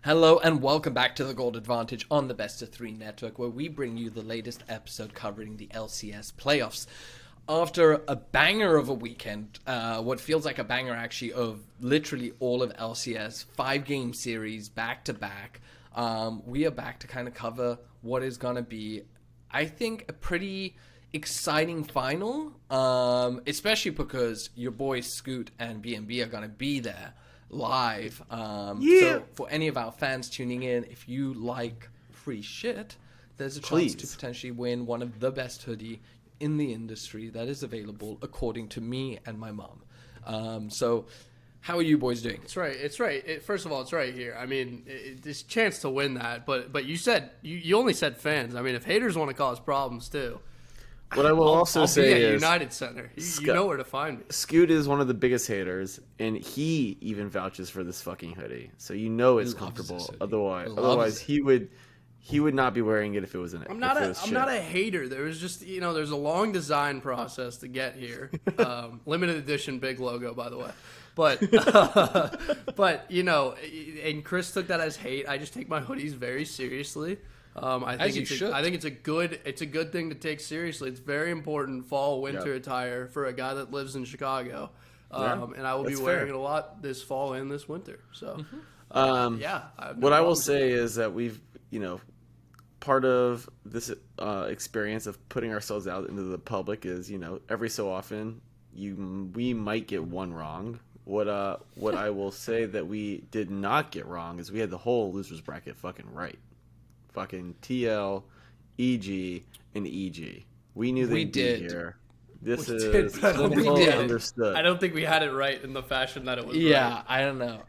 Hello and welcome back to the Gold Advantage on the Best of 3 Network, where we bring you the latest episode covering the LCS playoffs. After a banger of a weekend, what feels like a banger actually of literally all of LCS, 5-game series back to back, we are back to kind of cover what is going to be, I think, a pretty exciting final, especially because your boys Scoot and BNB are going to be there live. So for any of our fans tuning in, if you like free shit, there's a chance to potentially win one of the best hoodie in the industry that is available, according to me and my mom. So how are you boys doing? It's right. First of all, it's right here. I mean, this chance to win that, but you said you only said fans. I mean, if haters want to cause problems too. What I will also say be at is United Center. You know where to find me. Scoot is one of the biggest haters, and he even vouches for this fucking hoodie. So you know it's comfortable. Otherwise he would not be wearing it if it was in it. I'm not a hater. There was just there's a long design process to get here. Limited edition, big logo, by the way. But and Chris took that as hate. I just take my hoodies very seriously. I think it's a good thing to take seriously. It's very important fall winter attire for a guy that lives in Chicago, and I will be wearing it a lot this fall and this winter. So, what I will say is that we've part of this experience of putting ourselves out into the public is every so often we might get one wrong. What I will say that we did not get wrong is we had the whole losers bracket fucking right. Fucking TL, EG, and EG. We knew they'd be here. This is understood. I don't think we had it right in the fashion that it was. Yeah, right. I don't know.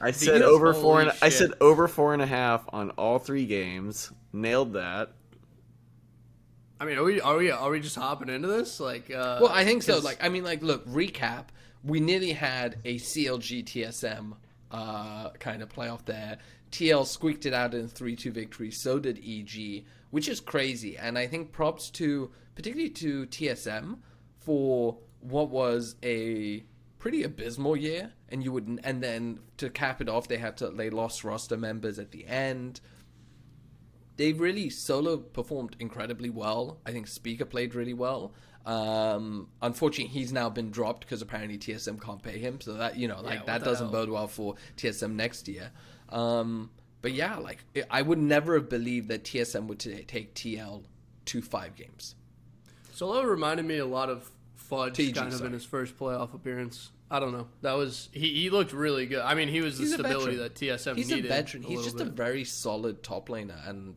I said over 4.5 on all 3 games. Nailed that. I mean, are we just hopping into this? Well, I think so. Look, recap. We nearly had a CLG TSM kind of playoff there. TL squeaked it out in a 3-2 victory. So did EG, which is crazy. And I think props particularly to TSM for what was a pretty abysmal year. And then to cap it off, they lost roster members at the end. They really solo performed incredibly well. I think Speaker played really well. Unfortunately, he's now been dropped because apparently TSM can't pay him. So that that doesn't bode well for TSM next year. But yeah, I would never have believed that TSM would take TL to 5 games. Solo reminded me a lot of Fudge in his first playoff appearance. I don't know. That was he looked really good. I mean, he's the stability that TSM needed. He's a veteran. He's just a very solid top laner, and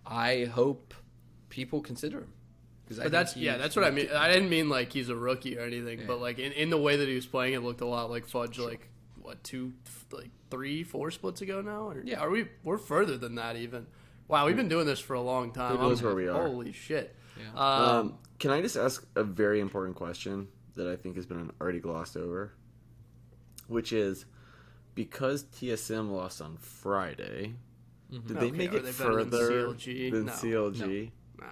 I hope people consider him. But that's what I mean. I didn't mean like he's a rookie or anything, but like in the way that he was playing, it looked a lot like Fudge. Sure. Like what 3, 4 splits ago now? Or, we're further than that even. Wow, we've been doing this for a long time. Who knows where we are? Holy shit. Yeah. Can I just ask a very important question that I think has been already glossed over? Which is, because TSM lost on Friday, did they make it further than CLG? No.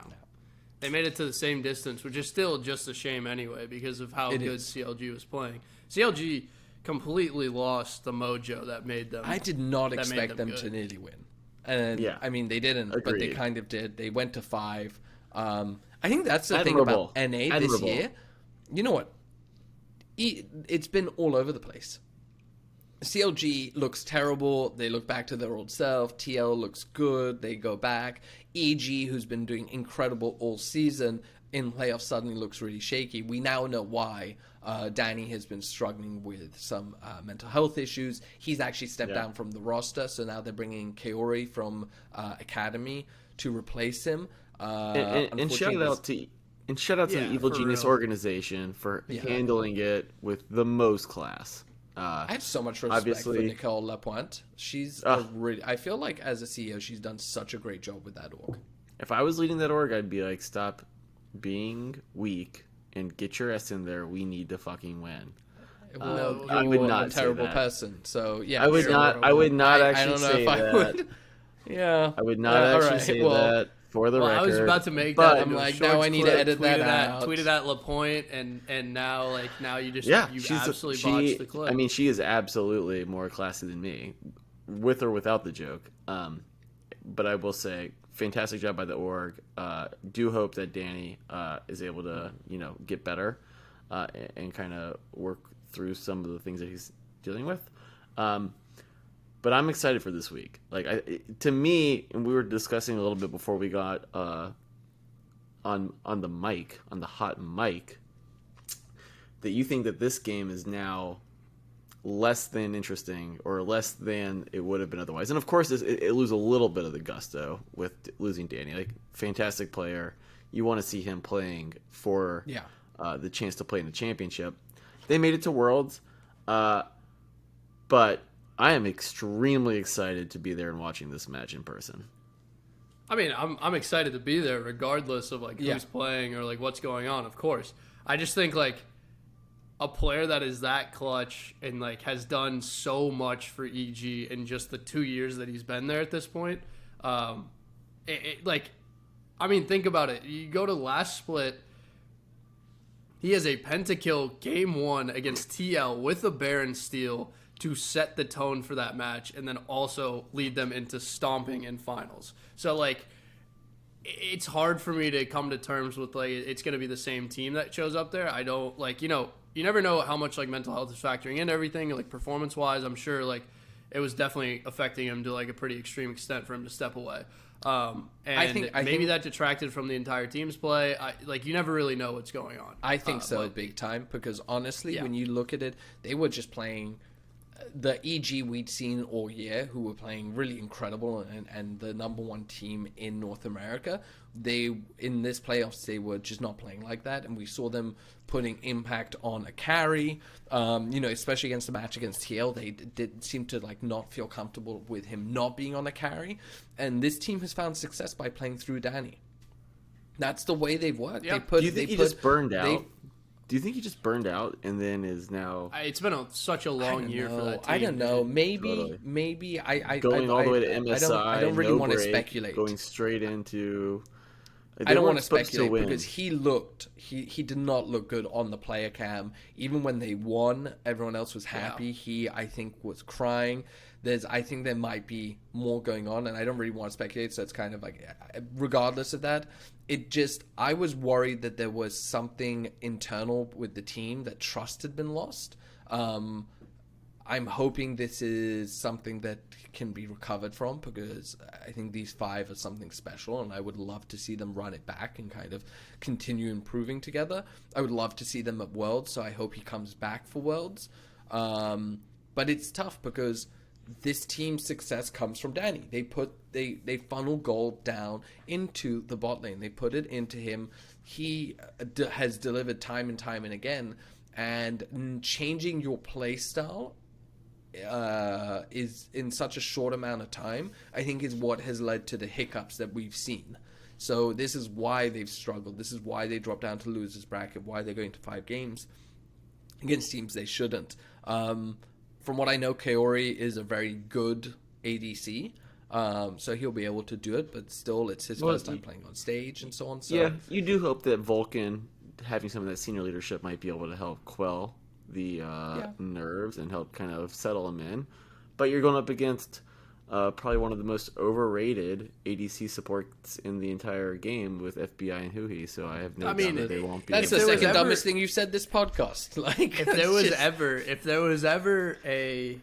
They made it to the same distance, which is still just a shame anyway because of how good CLG was playing. CLG completely lost the mojo that made them. I did not expect them to nearly win. And I mean, they didn't, but they kind of did. They went to 5. I think that's the thing about NA this year. You know what? It's been all over the place. CLG looks terrible. They look back to their old self. TL looks good. They go back. EG, who's been doing incredible all season, in playoffs suddenly looks really shaky. We now know why. Danny has been struggling with some mental health issues. He's actually stepped down from the roster, so now they're bringing Kaori from Academy to replace him. And shout out to the Evil Genius organization for handling it with the most class. I have so much respect for Nicole Lapointe. She's I feel like as a CEO, she's done such a great job with that org. If I was leading that org, I'd be like, stop being weak and get your ass in there. We need to fucking win. I would not a terrible person. So yeah, I would not. I would not actually say that. Would. Yeah, I would not actually say that. For the record, I was about to make that. I'm like, now I need to edit that out. Tweeted at Lapointe, and now you just you absolutely botched the clip. I mean, she is absolutely more classy than me. with or without the joke. But I will say, fantastic job by the org. Do hope that Danny is able to, get better and kind of work through some of the things that he's dealing with. But I'm excited for this week. To me, and we were discussing a little bit before we got on the hot mic, that you think that this game is now less than interesting or less than it would have been otherwise. And of course, it loses a little bit of the gusto with losing Danny. Fantastic player. You want to see him playing for the chance to play in the championship. They made it to Worlds, but I am extremely excited to be there and watching this match in person. I mean, I'm excited to be there regardless of who's playing or what's going on. Of course, I just think a player that is that clutch and has done so much for EG in just the 2 years that he's been there at this point. I mean, think about it. You go to last split, he has a pentakill game 1 against TL with a Baron steal to set the tone for that match and then also lead them into stomping in finals. So it's hard for me to come to terms with it's going to be the same team that shows up there. I don't you never know how much mental health is factoring in everything, performance wise. I'm sure it was definitely affecting him to a pretty extreme extent for him to step away. And I think that detracted from the entire team's play. You never really know what's going on. I think so, big time, because honestly, when you look at it, they were just playing the EG we'd seen all year, who were playing really incredible and the number one team in North America. They, in this playoffs, they were just not playing like that, and we saw them putting impact on a carry, especially against the match against TL. They did seem to not feel comfortable with him not being on a carry, and this team has found success by playing through Danny. That's the way they've worked. Yeah. Do you think he just burned out? Do you think he just burned out and then is now? It's been such a long year for that team. I don't know. Maybe. Going all the way to MSI. I don't really want to speculate. Going straight into. I don't want to speculate because he did not look good on the player cam. Even when they won, everyone else was happy. Yeah. He, I think, was crying. I think there might be more going on, and I don't really want to speculate, so it's kind of regardless of that, I was worried that there was something internal with the team, that trust had been lost. I'm hoping this is something that can be recovered from, because I think these 5 are something special, and I would love to see them run it back and kind of continue improving together. I would love to see them at Worlds, so I hope he comes back for Worlds. But it's tough because this team's success comes from Danny. They funnel gold down into the bot lane. They put it into him. He has delivered time and time and again. And changing your play style is in such a short amount of time, I think, is what has led to the hiccups that we've seen. So this is why they've struggled. This is why they dropped down to losers bracket. Why they're going to 5 games against teams they shouldn't. From what I know, Kaori is a very good ADC, so he'll be able to do it, but still, it's his first time playing on stage and so on. So. Yeah, you do hope that Vulcan, having some of that senior leadership, might be able to help quell the nerves and help kind of settle him in. But you're going up against probably one of the most overrated ADC supports in the entire game with FBI and Huhi, so I have no doubt that they won't be. That's the second dumbest thing you've said this podcast. If there was ever a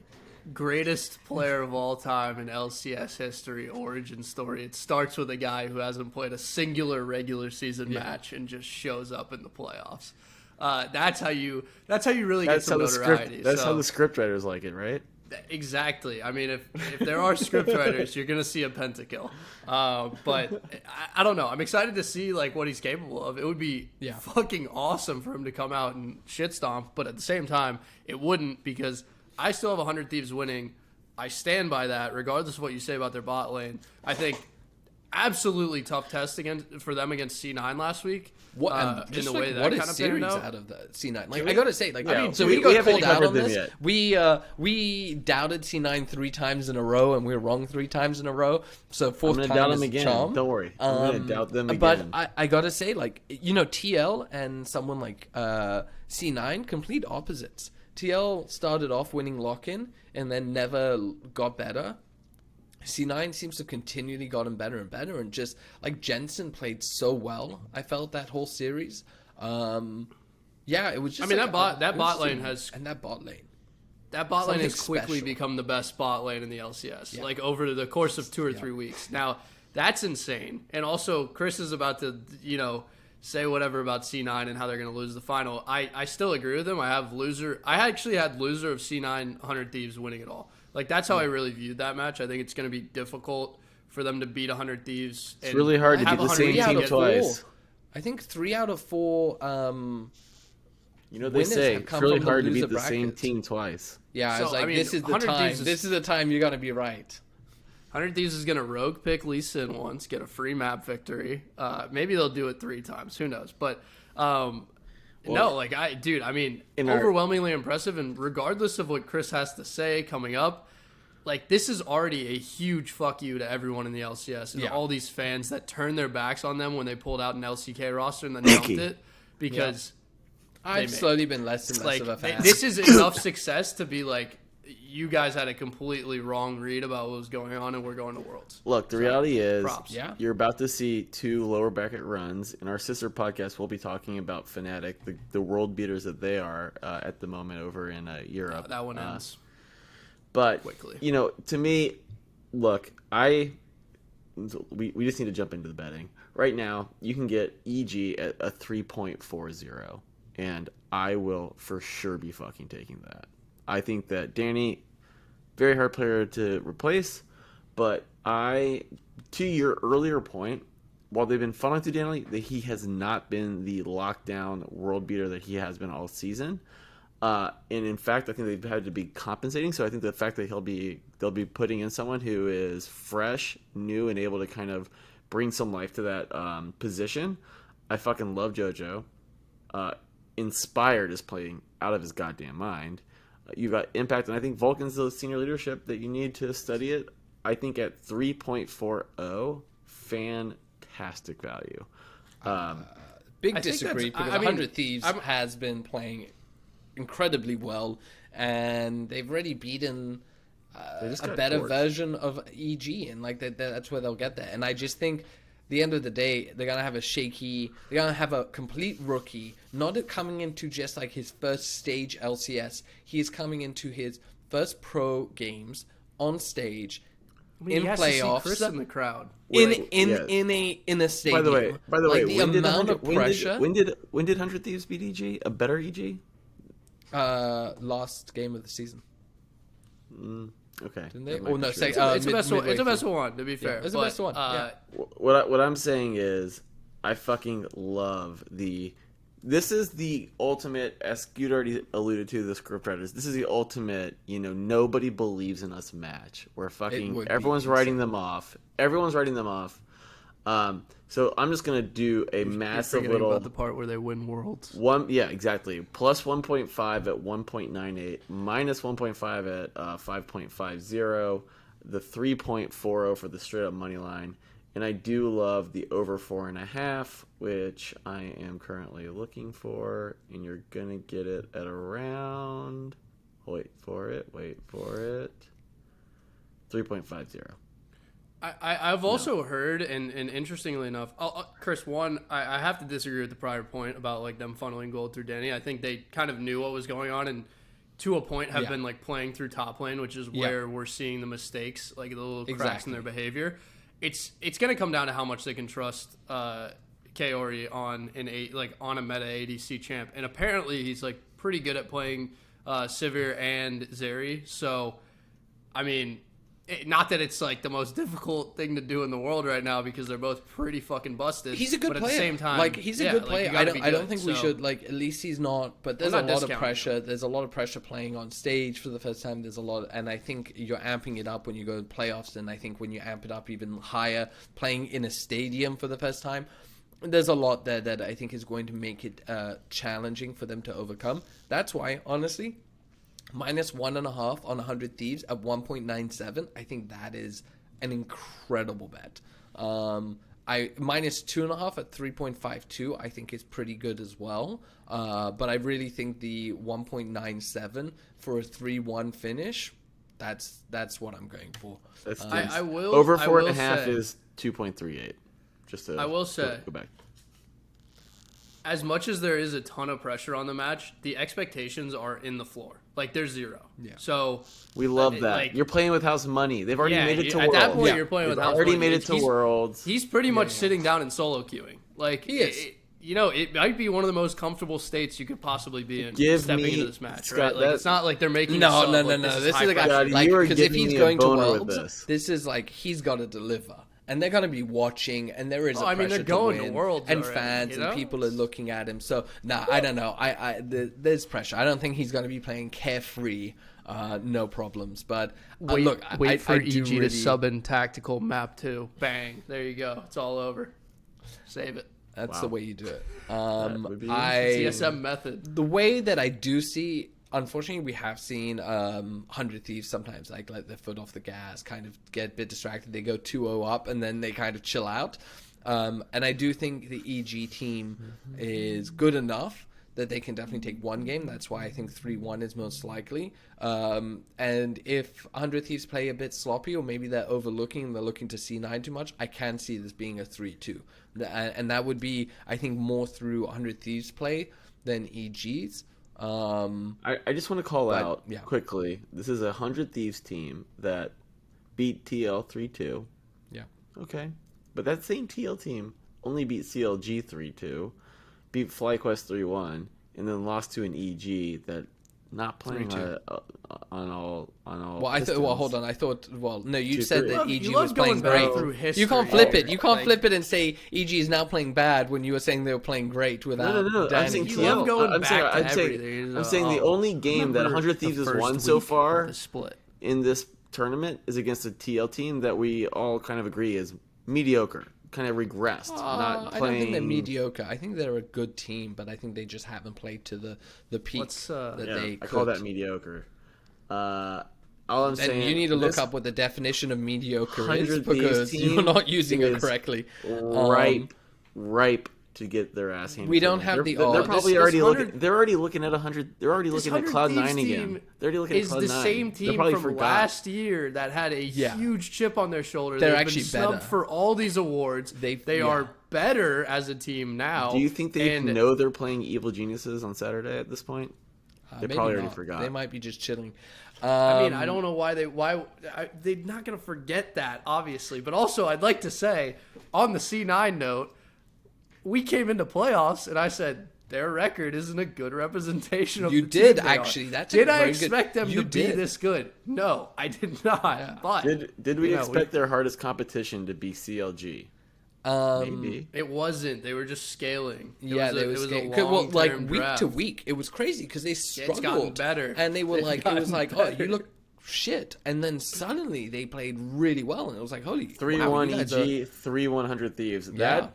greatest player of all time in LCS history origin story, it starts with a guy who hasn't played a singular regular season match and just shows up in the playoffs. That's how you really get some notoriety. That's how the scriptwriters like it, right? Exactly. I mean, if there are scriptwriters, you're going to see a pentakill. But I don't know. I'm excited to see what he's capable of. It would be fucking awesome for him to come out and shit stomp, but at the same time, it wouldn't, because I still have 100 Thieves winning. I stand by that, regardless of what you say about their bot lane. I think absolutely tough test for them against C9 last week. What in the way that what kind is of series out out of the C9? I gotta say, so we got called out on this. Yet. We doubted C9 3 times in a row, and we were wrong 3 times in a row. So fourth time doubt is them again. charm. Don't worry, I'm gonna doubt them again. But I gotta say, TL and someone like C9, complete opposites. TL started off winning lock-in and then never got better. C9 seems to continually gotten better and better, and just like Jensen played so well, I felt that whole series. Yeah, it was just. I mean, that bot lane has quickly become the best bot lane in the LCS. Like over the course of 2 or 3 weeks. Now that's insane. And also, Chris is about to say whatever about C9 and how they're going to lose the final. I still agree with him. I actually had loser of C9 100 Thieves winning it all. Like, that's how I really viewed that match. I think it's going to be difficult for them to beat 100 Thieves. It's really hard to beat the same team twice. I think 3 out of 4 they say it's really hard to beat the same team twice. Yeah, I was like, this is the time. This is the time you're going to be right. 100 Thieves is going to rogue pick Lee Sin once, get a free map victory. Maybe they'll do it 3 times. Who knows? But overwhelmingly impressive. And regardless of what Chris has to say coming up, like, this is already a huge fuck you to everyone in the LCS and all these fans that turned their backs on them when they pulled out an LCK roster and then dumped it because I've slowly been less and less of a fan. This is enough success to be like, you guys had a completely wrong read about what was going on, and we're going to Worlds. Look, the reality is, props. You're about to see 2 lower bracket runs. In our sister podcast, we'll be talking about Fnatic, the world beaters that they are at the moment over in Europe. That one ends. But quickly. To me, look, we just need to jump into the betting. Right now, you can get EG at a 3.40, and I will for sure be fucking taking that. I think that Danny, very hard player to replace, but to your earlier point, while they've been funneling through Danny, that he has not been the lockdown world beater that he has been all season. And in fact, I think they've had to be compensating. So I think the fact that they'll be putting in someone who is fresh, new, and able to kind of bring some life to that position. I fucking love Jojo. Inspired is playing out of his goddamn mind. You got Impact, and I think Vulcan's the senior leadership that you need to study it. I think at 3.40, fantastic value. Big disagree because 100 Thieves has been playing incredibly well, and they've already beaten a better version of EG, and like that's where they'll get there. And I just think, the end of the day, they're gonna have a complete rookie, not coming into just like his first stage LCS. He is coming into his first pro games on stage in playoffs. Chris in the crowd in a stadium. By the way, the amount of pressure. When did 100 Thieves beat EG? A better EG? Last game of the season. Okay. Didn't they? Oh no, it's a best of one. To be fair, it's a best of one. What I'm saying is, I fucking love This is the ultimate, as you'd already alluded to, the script writers. This is the ultimate, nobody believes in us match. Where fucking everyone's writing them off. So I'm just gonna do a massive little. About the part where they win worlds. Exactly. Plus 1.5 at 1.98, minus 1.5 at 5.50, the 3.40 for the straight up money line, and I do love the over 4.5, which I am currently looking for, and you're gonna get it at around. Wait for it. 3.50. I've also heard, and interestingly enough, Chris, I have to disagree with the prior point about like them funneling gold through Danny. I think they kind of knew what was going on, and to a point have been like playing through top lane, which is where we're seeing the mistakes, like the little cracks in their behavior. It's going to come down to how much they can trust Kaori on a meta ADC champ, and apparently he's like pretty good at playing Sivir and Zeri. So, I mean. Not that it's like the most difficult thing to do in the world right now because they're both pretty fucking busted. He's a good player. At the same time, he's a good player. I don't think we should at least he's not. But there's a lot of pressure. There's a lot of pressure playing on stage for the first time. There's a lot, and I think you're amping it up when you go to playoffs. And I think when you amp it up even higher, playing in a stadium for the first time, there's a lot there that I think is going to make it challenging for them to overcome. That's why, honestly. Minus 1.5 on 100 Thieves at 1.97. I think that is an incredible bet. minus 2.5 at 3.52, I think is pretty good as well. But I really think the 1.97 for a 3-1 finish, that's what I'm going for. That's I will over I 4.5 will is 2.38. Just to I will say go back. As much as there is a ton of pressure on the match, the expectations are in the floor. Like, there's zero. Yeah. So we love that. like, you're playing with house money. They've already made it to at Worlds. that point, you're playing with house already money. made it to Worlds. He's pretty much sitting down and solo queuing. Like, he is. It might be one of the most comfortable states you could possibly be in stepping into this match, Scott, right? Like, it's not like they're making No. This is a guy, God, like, you are because if giving he's me a going to boner with Worlds, this is like, he's got to deliver. And they're going to be watching, and there is a pressure they're going to to win, Worlds and already, fans and people are looking at him. So, I don't know. There's pressure. I don't think he's going to be playing carefree, no problems. But look, wait for I EG really... to sub in tactical map 2. Bang, there you go. It's all over. Save it. That's the way you do it. TSM method. The way that I do see. Unfortunately, we have seen 100 Thieves sometimes like let their foot off the gas, kind of get a bit distracted. They go 2-0 up, and then they kind of chill out. And I do think the EG team is good enough that they can definitely take one game. That's why I think 3-1 is most likely. And if 100 Thieves play a bit sloppy, or maybe they're overlooking, they're looking to C9 too much, I can see this being a 3-2. And that would be, I think, more through 100 Thieves play than EG's. I just want to call out quickly. This is a 100 Thieves team that beat TL 3-2. Yeah. Okay. But that same TL team only beat CLG 3-2, beat FlyQuest 3-1, and then lost to an EG that not playing on all. Well, I thought. Well, hold on. I thought. Well, no, you said that EG you was playing great. You can't flip it. You can't flip it and say EG is now playing bad when you were saying they were playing great without. No. I'm saying TL. I'm saying the only game that 100 Thieves has won so far in this tournament is against a TL team that we all kind of agree is mediocre. Kind of regressed. Not playing... I don't think they're mediocre. I think they're a good team, but I think they just haven't played to the peak they could. I call that mediocre. All I'm saying, you need to look up what the definition of mediocre is, because you're not using it correctly. Ripe to get their ass handed. We don't have the odds. They're probably already looking. They're already looking at 100. They're already looking at Cloud9 again. They're already looking at Cloud9. Is the same team from last year that had a huge chip on their shoulder. They're They've actually been snubbed better for all these awards. They are better as a team now. Do you think they know they're playing Evil Geniuses on Saturday at this point? They probably already forgot. They might be just chilling. I mean, I don't know why they're not going to forget that, obviously. But also, I'd like to say, on the C9 note, we came into playoffs, and I said their record isn't a good representation of the team. You did, actually. Did I expect them to be this good? No, I did not. Yeah. But did we expect their hardest competition to be CLG? Maybe it wasn't. They were just scaling. They were scaling. Well, like week to week, it was crazy because they struggled. It's gotten better, and they were like, it was like, oh, you look shit, and then suddenly they played really well, and it was like, holy 3-1 EG, 3-100 Thieves. That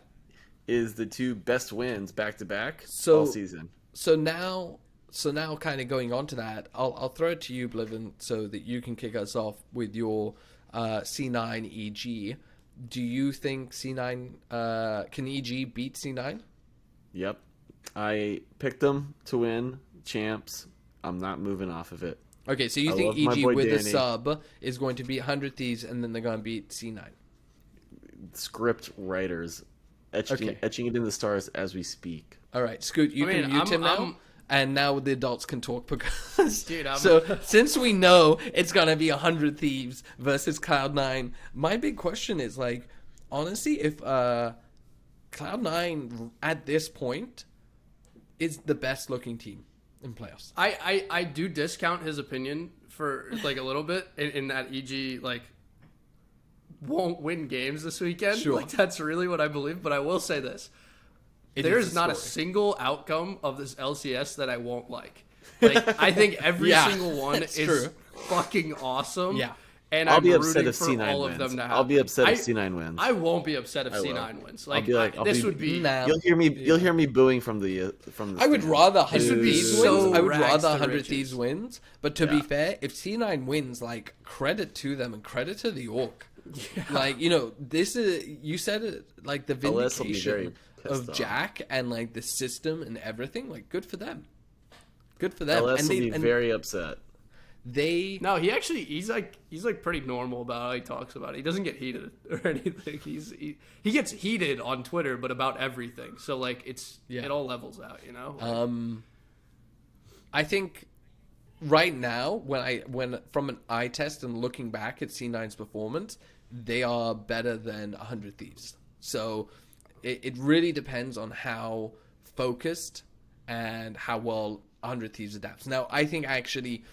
is the two best wins back to back all season. So now, kind of going on to that, I'll throw it to you, Bliven, so that you can kick us off with your C9 EG. Do you think C9 can EG beat C9? Yep, I picked them to win champs. I'm not moving off of it. Okay, so you think EG with a sub is going to beat 100 Thieves, and then they're going to beat C9? Script writers etching it in the stars as we speak. All right, Scoot, you can mute him now. And now the adults can talk because... So since we know it's going to be 100 Thieves versus Cloud9, my big question is, like, honestly, if Cloud9 at this point is the best looking team in playoffs. I do discount his opinion for, like, a little bit in that EG, like, won't win games this weekend. Sure. Like, that's really what I believe, but I will say this. There's not a single outcome of this LCS that I won't like. Like, I think every single one is fucking awesome. Yeah. And I'll I'm be upset rooting if for C9 all wins. of them to happen. I'll be upset if C9 wins. I won't be upset if C9 wins. Like, would be. You'll hear me booing from the. I would rather 100 Thieves wins. I would rags rather to 100 riches. Thieves wins. But to be fair, if C9 wins, like, credit to them and credit to the Orc. Yeah. Like, you know, this is, you said it, like the vindication of Jack and like the system and everything. Like, good for them. Good for them. LS will be very upset. No, he's like pretty normal about how he talks about it. He doesn't get heated or anything. He gets heated on Twitter, but about everything. So like it all levels out, you know. Like, I think right now, when from an eye test and looking back at C9's performance, they are better than 100 Thieves. So it really depends on how focused and how well 100 Thieves adapts. Now, I think actually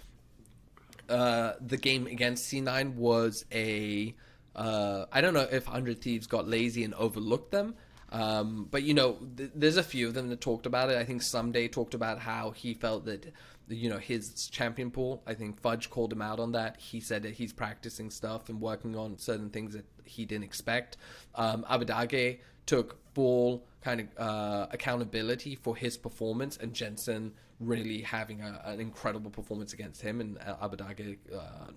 the game against C9 was I don't know if 100 Thieves got lazy and overlooked them. But, you know, there's a few of them that talked about it. I think Ssumday talked about how he felt that, you know, his champion pool, I think Fudge called him out on that. He said that he's practicing stuff and working on certain things that he didn't expect. Abadage took full kind of accountability for his performance, and Jensen really having an incredible performance against him, and Abadage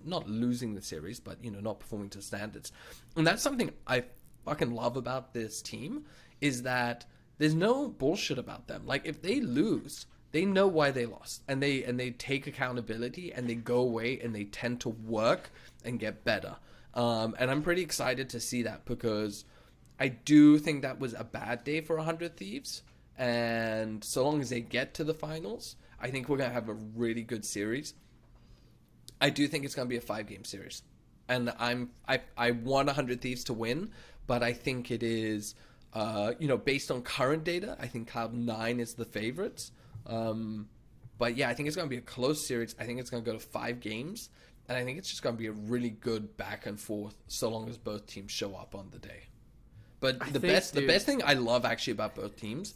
not losing the series, but, you know, not performing to standards. And that's something I fucking love about this team, is that there's no bullshit about them. Like, if they lose, they know why they lost, and they take accountability, and they go away and they tend to work and get better. And I'm pretty excited to see that, because I do think that was a bad day for 100 Thieves. And so long as they get to the finals, I think we're going to have a really good series. I do think it's going to be a 5-game series. And I want 100 Thieves to win, but I think it is, you know, based on current data, I think Cloud9 is the favorites. But yeah, I think it's going to be a close series. I think it's going to go to 5 games. And I think it's just going to be a really good back and forth, so long as both teams show up on the day. But the best thing I love actually about both teams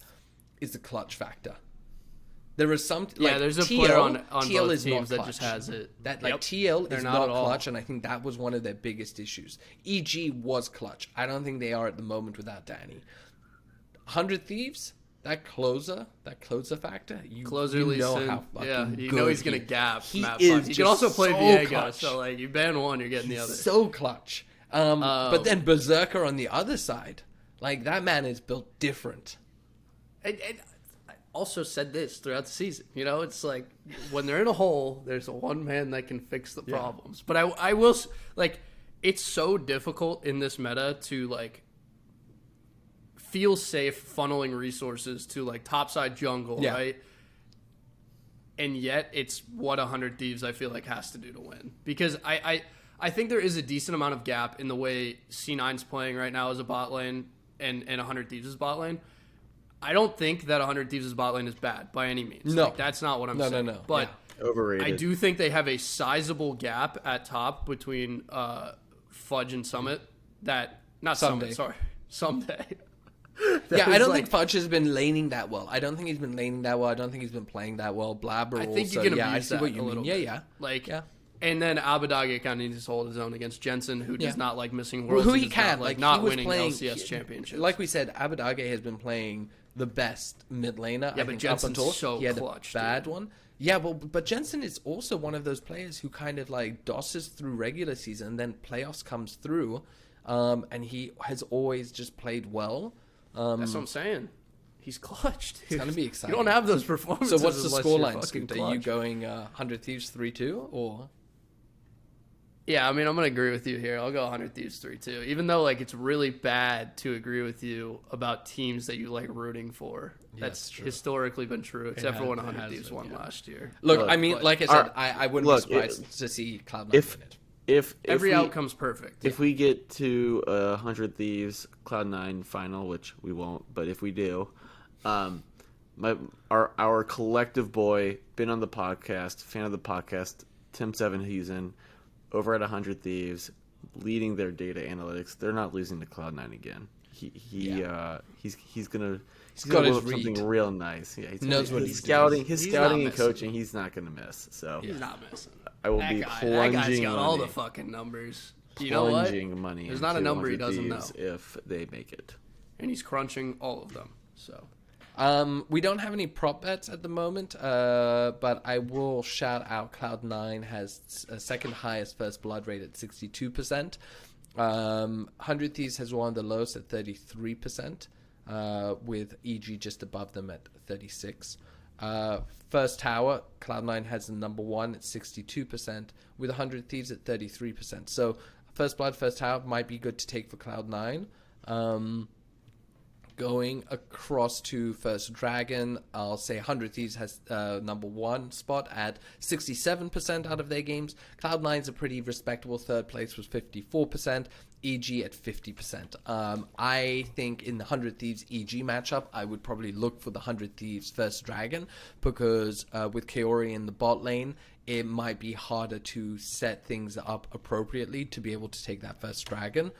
is the clutch factor. There is some there's a player on both teams that just has it. That TL is not clutch, and I think that was one of their biggest issues. EG was clutch. I don't think they are at the moment without Danny. 100 Thieves, that closer factor. You know how fucking you good know he's gonna gap. He can also play Viego, so like you ban one, you're getting the other. So clutch. But then Berserker on the other side, like, that man is built different. And I also said this throughout the season. You know, it's like when they're in a hole, there's a one man that can fix the problems. But I will, like, it's so difficult in this meta to, like, feel safe funneling resources to, like, topside jungle, right? And yet it's what 100 Thieves, I feel like, has to do to win. Because I think there is a decent amount of gap in the way C9's playing right now as a bot lane and 100 Thieves' bot lane. I don't think that 100 Thieves' bot lane is bad by any means. No. Like, that's not what I'm saying. No. But overrated. I do think they have a sizable gap at top between Fudge and Summit. Ssumday. I don't think Fudge has been laning that well. I don't think he's been laning that well. I don't think he's been playing that well. Blaber I think also. you can I see what you mean. Yeah. Like, and then Abadage kind of needs to hold his own against Jensen, who does not like missing worlds. Who he can. Not he was winning playing, LCS Championship. Like we said, Abadage has been playing the best mid laner. Yeah, but Jensen's so he had clutch. A bad one. Yeah, but Jensen is also one of those players who kind of like dosses through regular season, and then playoffs comes through, and he has always just played well. That's what I'm saying. He's clutch, dude. It's going to be exciting. You don't have those performances. So what's the scoreline, Scoot? Are you going 100 Thieves 3-2 or? Yeah, I mean, I'm going to agree with you here. I'll go 100 Thieves 3-2. Even though, like, it's really bad to agree with you about teams that you like rooting for. That's historically been true, except for when 100 Thieves won last year. Look, I mean, like I said, I wouldn't be surprised to see Cloud9 win it. If every outcome's perfect. If we get to 100 Thieves Cloud9 final, which we won't, but if we do, our collective boy, been on the podcast, fan of the podcast, Tim Sevenhuisen, over at 100 Thieves, leading their data analytics. They're not losing to Cloud9 again. He's gonna look something real nice. Yeah, he knows what he's scouting. His scouting and coaching, he's not gonna miss. So he's not missing. I will be plunging. That guy's got money, all the fucking numbers. You know what? Money. There's not a number he doesn't know if they make it, and he's crunching all of them. So. We don't have any prop bets at the moment, but I will shout out Cloud9 has a second highest first blood rate at 62%. 100 Thieves has one of the lowest at 33%, with EG just above them at 36%. First Tower, Cloud9 has the number one at 62%, with 100 Thieves at 33%. So First Blood, First Tower might be good to take for Cloud9. Going across to First Dragon, I'll say 100 Thieves has number one spot at 67% out of their games. Cloud9's a pretty respectable third place with 54%. EG at 50%. I think in the 100 Thieves EG matchup, I would probably look for the 100 Thieves First Dragon, because with Kaori in the bot lane, it might be harder to set things up appropriately to be able to take that First Dragon.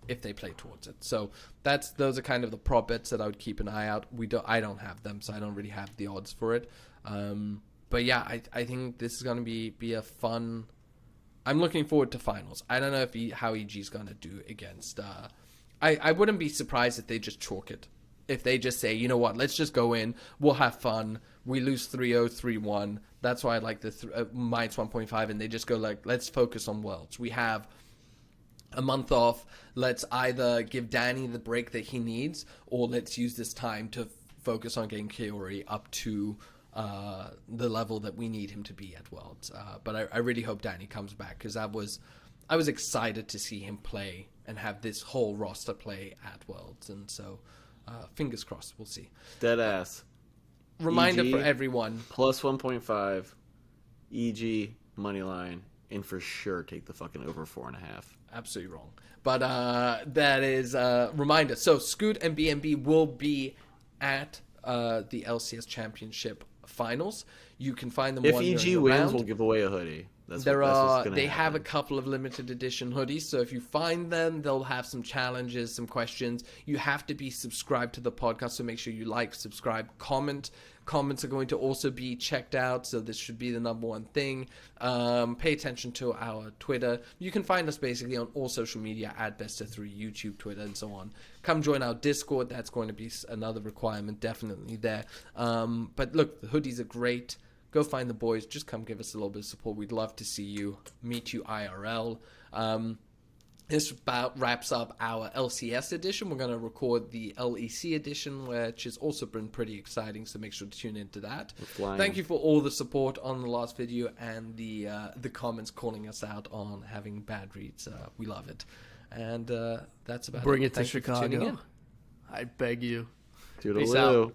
If they play towards it. So those are kind of the prop bets that I would keep an eye out. I don't have them, so I don't really have the odds for it. But yeah, I think this is going to be a fun. I'm looking forward to finals. I don't know how EG is going to do against. I wouldn't be surprised if they just chalk it. If they just say, you know what, let's just go in, we'll have fun. We lose 3-0, 3-1. That's why I like the minus 1.5, and they just go like, let's focus on Worlds. We have a month off. Let's either give Danny the break that he needs, or let's use this time to focus on getting Kaori up to the level that we need him to be at Worlds. But I really hope Danny comes back, because I was excited to see him play and have this whole roster play at Worlds. And so fingers crossed, we'll see. Dead ass. Reminder EG, for everyone. Plus 1.5. EG moneyline. And for sure take the fucking over 4.5. Absolutely wrong. But that is a reminder. So Scoot and BNB will be at the LCS Championship finals. You can find them if EG wins, we'll give away a hoodie. They have a couple of limited edition hoodies, so if you find them, they'll have some challenges, some questions. You have to be subscribed to the podcast, so make sure you like, subscribe, comment. Comments are going to also be checked out, so this should be the number one thing. Pay attention to our Twitter. You can find us basically on all social media at Best3, YouTube, Twitter, and so on. Come join our Discord. That's going to be another requirement, definitely there. But look, the hoodies are great. Go find the boys. Just come give us a little bit of support. We'd love to see you, meet you IRL. This about wraps up our LCS edition. We're going to record the LEC edition, which has also been pretty exciting, so make sure to tune into that. Thank you for all the support on the last video and the comments calling us out on having bad reads. We love it. And that's about it. Bring it to Chicago. I beg you. Toodaloo. Peace out.